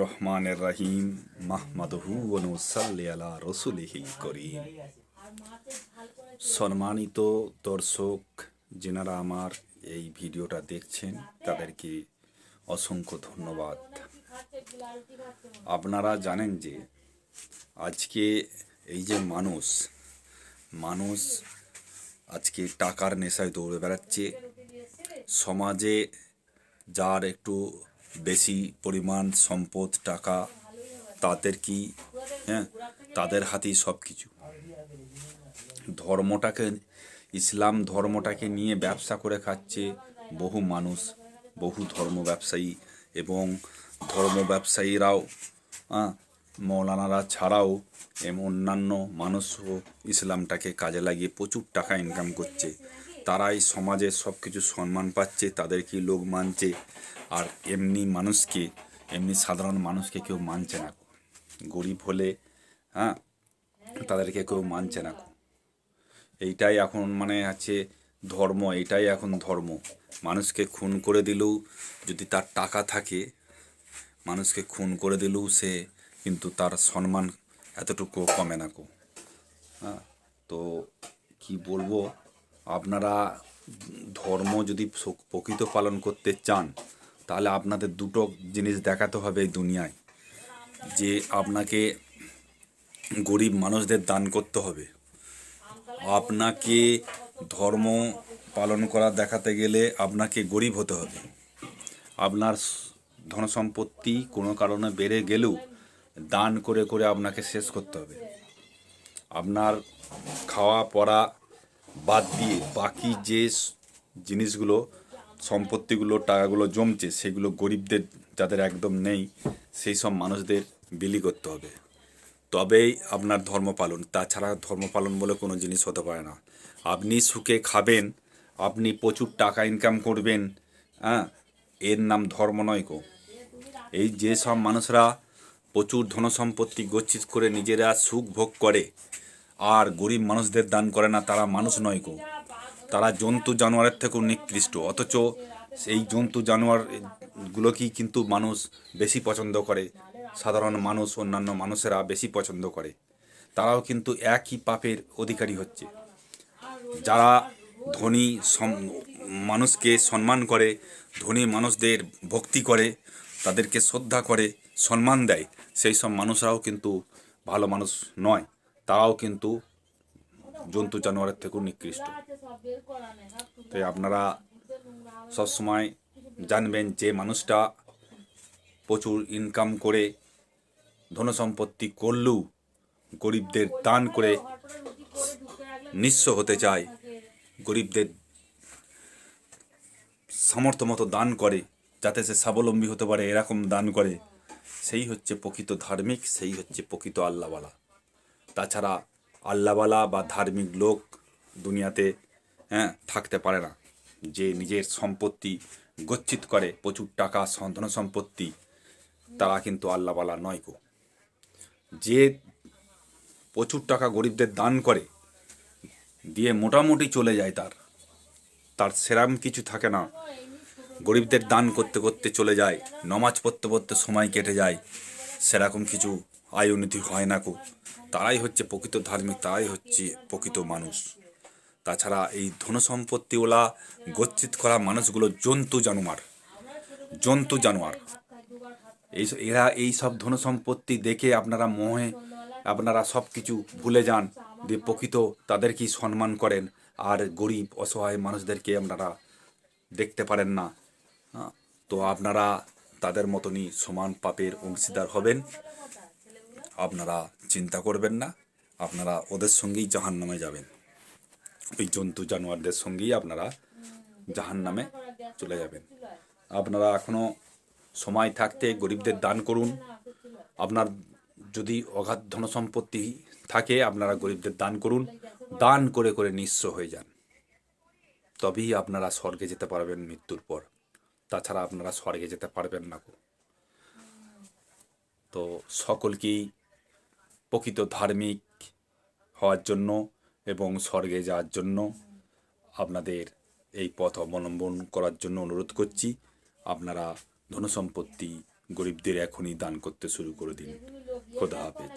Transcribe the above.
রহমানের রাহিম মাহমাদহু ওয়া নুসাল্লি আলা রাসূলিহিল করিম। সম্মানিত দর্শক, যিনারা আমার এই ভিডিওটা দেখছেন তাদেরকে অসংখ্য ধন্যবাদ। আপনারা জানেন যে আজকে এই যে মানুষ আজকে টাকার নেশায় দৌড়ে বেড়াচ্ছে। সমাজে যার একটু বেশি পরিমাণ সম্পদ টাকা, তাদের কি তাদের হাতেই সব কিছু। ইসলাম ধর্মটাকে নিয়ে ব্যবসা করে খাচ্ছে বহু মানুষ, বহু ধর্ম ব্যবসায়ী, এবং ধর্ম ব্যবসায়ীরাও মৌলানারা ছাড়াও অন্যান্য মানুষও ইসলামটাকে কাজে লাগিয়ে প্রচুর টাকা ইনকাম করছে। তারাই সমাজে সব কিছু সম্মান পাচ্ছে, তাদেরকে লোক মানছে। আর এমনি সাধারণ মানুষকে কেউ মানছে না। গরিব হলে তাদেরকে কেউ মানছে না। এইটাই এখন আছে ধর্ম, এইটাই এখন ধর্ম। মানুষকে খুন করে দিলেও যদি তার টাকা থাকে, মানুষকে খুন করে দিলেও সে কিন্তু তার সম্মান এতটুকু কমে না। তো কি বলবো, আপনারা ধর্ম যদি প্রকৃত পালন করতে চান, তাহলে আপনাদের দুটো জিনিস দেখাতে হবে এই দুনিয়ায়, যে আপনাকে গরিব মানুষদের দান করতে হবে। আপনাকে ধর্ম পালন করা দেখাতে গেলে আপনাকে গরিব হতে হবে। আপনার ধন সম্পত্তি কোনো কারণে বেড়ে গেলেও দান করে করে আপনাকে শেষ করতে হবে। আপনার খাওয়া পড়া বাদ দিয়ে বাকি যে জিনিসগুলো, সম্পত্তিগুলো, টাকাগুলো জমছে, সেগুলো গরিবদের, যাদের একদম নেই, সেই সব মানুষদের বিলি করতে হবে। তবেই আপনার ধর্ম পালন। তাছাড়া ধর্ম পালন বলে কোনো জিনিস হতে পারে না। আপনি সুখে খাবেন, আপনি প্রচুর টাকা ইনকাম করবেন, এর নাম ধর্ম নয় গো। এই যে সব মানুষরা প্রচুর ধনসম্পত্তি গচ্ছিত করে নিজেরা সুখ ভোগ করে আর গরিব মানুষদের দান করে না, তারা মানুষ নয় গো। তারা জন্তু জানোয়ারের থেকেও নিকৃষ্ট। অথচ সেই জন্তু জানোয়ারগুলোকেই কিন্তু মানুষ বেশি পছন্দ করে, সাধারণ মানুষ, অন্যান্য মানুষেরা বেশি পছন্দ করে। তারাও কিন্তু একই পাপের অধিকারী হচ্ছে। যারা ধনী মানুষকে সম্মান করে, ধনী মানুষদের ভক্তি করে, তাদেরকে শ্রদ্ধা করে, সম্মান দেয়, সেই সব মানুষরাও কিন্তু ভালো মানুষ নয়। তারাও কিন্তু জন্তু জানোয়ারের থেকেও নিকৃষ্ট। তাই আপনারা সবসময় জানবেন যে মানুষটা প্রচুর ইনকাম করে ধনসম্পত্তি করলেও গরিবদের দান করে নিঃস্ব হতে চায়, গরিবদের সামর্থ্য মতো দান করে যাতে সে স্বাবলম্বী হতে পারে, এরকম দান করে, সেই হচ্ছে প্রকৃত ধার্মিক, সেই হচ্ছে প্রকৃত আল্লাহওয়ালা। তাছাড়া আল্লাহওয়ালা বা ধার্মিক লোক দুনিয়াতে থাকতে পারে না। যে নিজের সম্পত্তি গচ্ছিত করে, প্রচুর টাকা ধন সম্পত্তি, তারা কিন্তু আল্লাহওয়ালা নয় গো। যে প্রচুর টাকা গরিবদের দান করে দিয়ে মোটামুটি চলে যায়, তার সেরাম কিছু থাকে না। গরিবদের দান করতে করতে চলে যায়, নমাজ পড়তে পড়তে সময় কেটে যায়, সেরকম কিছু আয় উন্নতি হয় না গো। তারাই হচ্ছে প্রকৃত ধার্মিক, তারাই হচ্ছে প্রকৃত মানুষ। তাছাড়া এই ধনসম্পত্তিওয়ালা গচ্ছিত করা মানুষগুলো জন্তু জানোয়ার। এরা এই সব ধনসম্পত্তি দেখে আপনারা মোহে আপনারা সব কিছু ভুলে যান, যে প্রকৃত তাদেরকেই সম্মান করেন, আর গরিব অসহায় মানুষদেরকে আপনারা দেখতে পারেন না। তো আপনারা তাদের মতনই সমান পাপের অংশীদার হবেন। আপনারা চিন্তা করবেন না, আপনারা ওদের সঙ্গেই জাহান্নামে যাবেন। ওই জন্তু জানোয়ারদের সঙ্গেই আপনারা জাহান্নামে চলে যাবেন। আপনারা এখনও সময় থাকতে গরিবদের দান করুন। আপনার যদি অগাধ ধনসম্পত্তি থাকে, আপনারা গরিবদের দান করুন। দান করে করে নিঃস্ব হয়ে যান, তবেই আপনারা স্বর্গে যেতে পারবেন মৃত্যুর পর। তাছাড়া আপনারা স্বর্গে যেতে পারবেন না। তো সকলকেই প্রকৃত ধার্মিক হওয়ার জন্য এবং স্বর্গে যাওয়ার জন্য আপনাদের এই পথ অবলম্বন করার জন্য অনুরোধ করছি। আপনারা ধনসম্পত্তি গরিবদের এখনই দান করতে শুরু করে দিন। খোদা হাফেজ।